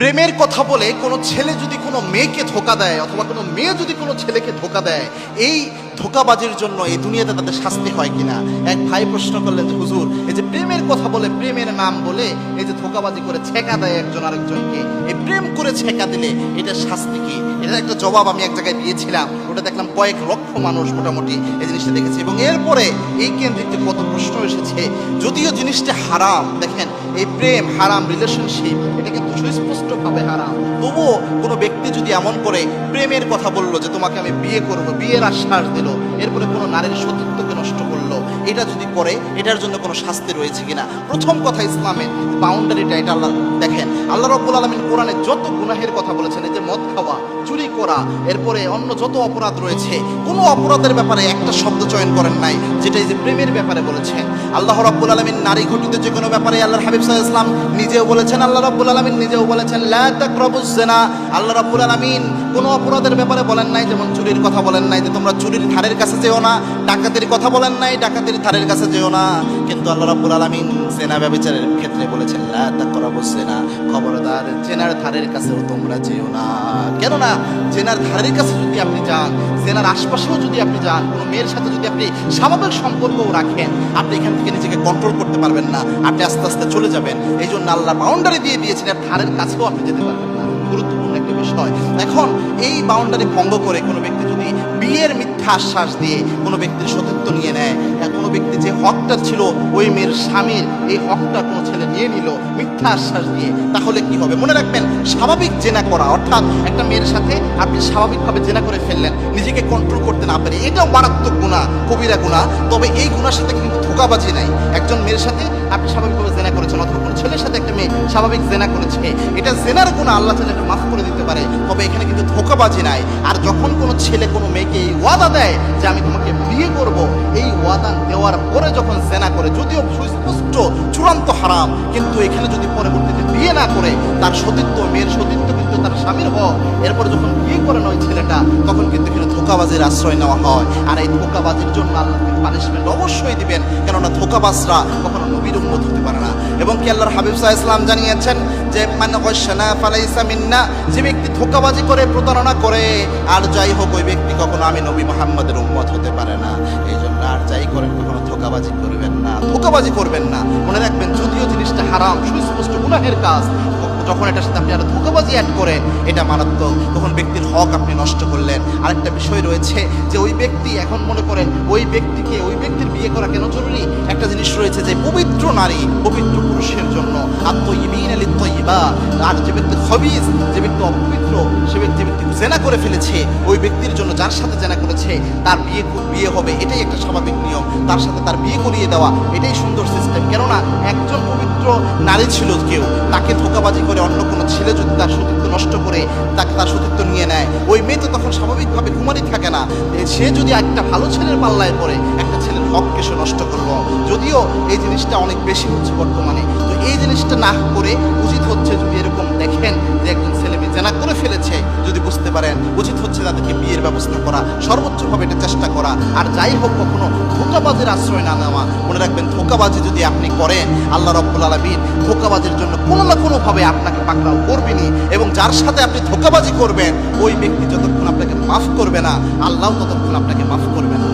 প্রেমের কথা বলে কোনো ছেলে যদি কোনো মেয়েকে ধোকা দেয় অথবা কোনো মেয়ে যদি কোনো ছেলেকে ধোকা দেয়, এই ধোকাবাজির জন্য এই দুনিয়াতে তাদের শাস্তি হয় কিনা। এক ভাই প্রশ্ন করলেন যে হুজুর, এই যে প্রেমের কথা বলে, প্রেমের নাম বলে এই যে ধোকাবাজি করে ছেকা দেয় একজন আরেকজনকে, এই প্রেম করে ছেকা দিলে এটার শাস্তি কি? এটার একটা জবাব আমি এক জায়গায় দিয়েছিলাম, ওটা দেখলাম কয়েক লক্ষ মানুষ মোটামুটি এই জিনিসটা দেখেছে। এবং এরপরে এই কেন্দ্রিক কত প্রশ্ন এসেছে, যদিও জিনিসটা হারাম। দেখেন, এই প্রেম হারাম, রিলেশনশিপ এটা কিন্তু সুস্পষ্টভাবে হারাম। তবুও কোনো ব্যক্তি যদি এমন করে প্রেমের কথা বললো যে তোমাকে আমি বিয়ে করব, বিয়ের আশ্বাস দিল, এরপরে কোনো নারীর সতীত্বকে নষ্ট করলো, এটা যদি করে এটার জন্য কোনো শাস্তি রয়েছে কিনা। প্রথম কথা, ইসলামের বাউন্ডারিটা এটা আল্লাহ দেখেন। আল্লাহ রাব্বুল আলামিন কোরআনে যত গুনাহের কথা বলেছেন, এই যে মদ খাওয়া, চুরি করা, এরপরে অন্য যত অপরাধ রয়েছে, কোনো অপরাধের ব্যাপারে একটা শব্দ চয়ন করেন নাই যেটা এই যে প্রেমের ব্যাপারে বলেছেন। আল্লাহ রাব্বুল আলামিন নারী ঘটিত যে কোনো ব্যাপারে আল্লাহর হাবিব সাল্লাল্লাহু আলাইহি ওয়াসাল্লাম নিজেও বলেছেন, আল্লাহ রাব্বুল আলামিন নিজেও বলেছেন লা তাকরাবুজ জিনা। আল্লাহ রাব্বুল আলামিন কোনো অপরাধের ব্যাপারে বলেন নাই, যেমন চুরির কথা বলেন নাই যে তোমরা চুরির ধারের কাছে যেও না, ডাকাতির কথা বলেন নাই, ডাকাতির ধারের কাছে যেও না। কিন্তু আল্লাহ রাব্বুল আলামিন জেনা ব্যভিচারের ক্ষেত্রে বলেছেন লা তাকরাবুজ জিনা, খবরদার জেনার ধারের কাছেও তোমরা যেও না। কেননা জেনার ধারের কাছে যদি আপনি যান, জেনার আশপাশেও যদি আপনি যান, কোনো মেয়ের সাথে যদি আপনি স্বাভাবিক সম্পর্কও রাখেন, আপনি এখান থেকে নিজেকে কন্ট্রোল করতে পারবেন না, আপনি আস্তে আস্তে চলে যাবেন। এই জন্য আল্লাহ বাউন্ডারি দিয়ে দিয়েছেন, আর ধারের কাছেও আপনি যেতে পারবেন না। গুরুত্বপূর্ণ একটা বিষয়। এখন এই বাউন্ডারি ভঙ্গ করে কোনো ব্যক্তি যদি বিয়ের মিথ্যা আশ্বাস দিয়ে কোনো ব্যক্তির সতীত্ব নিয়ে নেয়, কোনো ব্যক্তি যে হকটা ছিল ওই মেয়ের স্বামীর, এই হকটা কোনো ছেলে নিয়ে নিল মিথ্যা আশ্বাস দিয়ে, তাহলে কি হবে? মনে রাখবেন, স্বাভাবিক জেনা করা, অর্থাৎ একটা মেয়ের সাথে আপনি স্বাভাবিকভাবে জেনা করে ফেললেন, নিজেকে কন্ট্রোল করতে না পারে, এটাও মারাত্মক গুনাহ, কবিরা গুনাহ। তবে এই গুনার সাথে কিন্তু ধোঁকাবাজি নাই। একজন মেয়ের সাথে আপনি স্বাভাবিকভাবে জেনা করেছেন, অথবা কোনো ছেলের সাথে একটা মেয়ে স্বাভাবিক জেনা করেছে, এটা জেনার গুনাহ, আল্লাহ তাআলা এটা মাফ করে দিতে পারে। তবে এখানে কিন্তু ধোঁকাবাজি নাই। আর যখন কোনো ছেলে কোনো মেয়েকে এই ওয়াদা দেয় যে আমি তোমাকে বিয়ে করব, এই ওয়াদা দেওয়ার পরে যখন জেনা করে, যদিও সুস্পষ্ট চূড়ান্ত হারাম, কিন্তু এখানে যদি পরবর্তীতে বিয়ে না করে তার সতীত্ব, মেয়ের সতীত্ব কিন্তু তার স্বামীর হক, এরপরে যখন বিয়ে করে নয় ছেলেটা, তখন কিন্তু এখানে ধোঁকাবাজির আশ্রয় নেওয়া হয়। আর এই ধোঁকাবাজির জন্য আল্লাহ পানিশমেন্ট অবশ্যই দিবেন, কেননা ধোঁকাবাজরা কখনো নবীর উম্মত হতে পারে না। এবং কি আল্লাহর হাবিব সাল্লাল্লাহু আলাইহি ওয়াসাল্লাম জানিয়েছেন যে মান গাশানা ফালাইসা মিন্না, যে ব্যক্তি ধোঁকাবাজি করে, প্রতারণা করে, আর যাই হোক ওই ব্যক্তি কখনো আমি নবী মুহাম্মদের উম্মত হতে পারে না। এই জন্য আর যাই করেন কখনো ধোঁকাবাজি করবেন না, ধোঁকাবাজি করবেন না। মনে রাখবেন, যদিও জিনিসটা হারাম, সুস্পষ্ট গুনাহের কাজ, যখন এটার সাথে আপনি আরো ধোঁকাবাজি অ্যাড করেন, এটা মারাত্মক। তখন ব্যক্তির হক আপনি নষ্ট করলেন। আরেকটা বিষয় রয়েছে যে ওই ব্যক্তি, এখন মনে করেন ওই ব্যক্তিকে, ওই ব্যক্তির বিয়ে করা কেন জরুরি? একটা জিনিস রয়েছে যে পবিত্র নারী পবিত্র পুরুষের জন্য, আত-তাইয়িবিন লিত-তাইয়্যিবা। আর যে ব্যক্তি খবিস, যে ব্যক্তি অপবিত্র, সে ব্যক্তি জেনা করে ফেলেছে, ওই ব্যক্তির জন্য, যার সাথে জেনা করেছে তার বিয়ে হবে, এটাই একটা স্বাভাবিক নিয়ম। তার সাথে তার বিয়ে করিয়ে দেওয়া, এটাই সুন্দর সিস্টেম। কেননা একজন পবিত্র নারী ছিল কেউ, তাকে ধোঁকাবাজি করে অন্য কোনো ছেলে যদি তার সতীত্ব নষ্ট করে তাকে তার সতীত্ব নিয়ে নেয়, ওই মেয়ে তো তখন স্বাভাবিকভাবে কুমারী থাকে না। সে যদি একটা ভালো ছেলের পাল্লায় পড়ে, একটা ছেলের হককে সে নষ্ট করলো। যদিও এই জিনিসটা অনেক বেশি হচ্ছে বর্তমানে, তো এই জিনিসটা না করে উচিত হচ্ছে, যদি এরকম দেখেন যে একজন ছেলে মেয়ে জেনা করে ফেলেছে, যদি বুঝতে পারেন, উচিত হচ্ছে তাদেরকে বিয়ের ব্যবস্থা করা, সর্বোচ্চভাবে এটা চেষ্টা করা। আর যাই হোক, কখনো ধোঁকাবাজির আশ্রয় না নেওয়া। মনে রাখবেন, ধোঁকাবাজি যদি আপনি করেন, আল্লাহ রাব্বুল আলামিন ধোঁকাবাজির জন্য কোনো না কোনোভাবে আপনাকে পাকড়াও করবেনই। এবং যার সাথে আপনি ধোঁকাবাজি করবেন, ওই ব্যক্তি যতক্ষণ আপনাকে মাফ করবে না, আল্লাহ ততক্ষণ আপনাকে মাফ করবে না।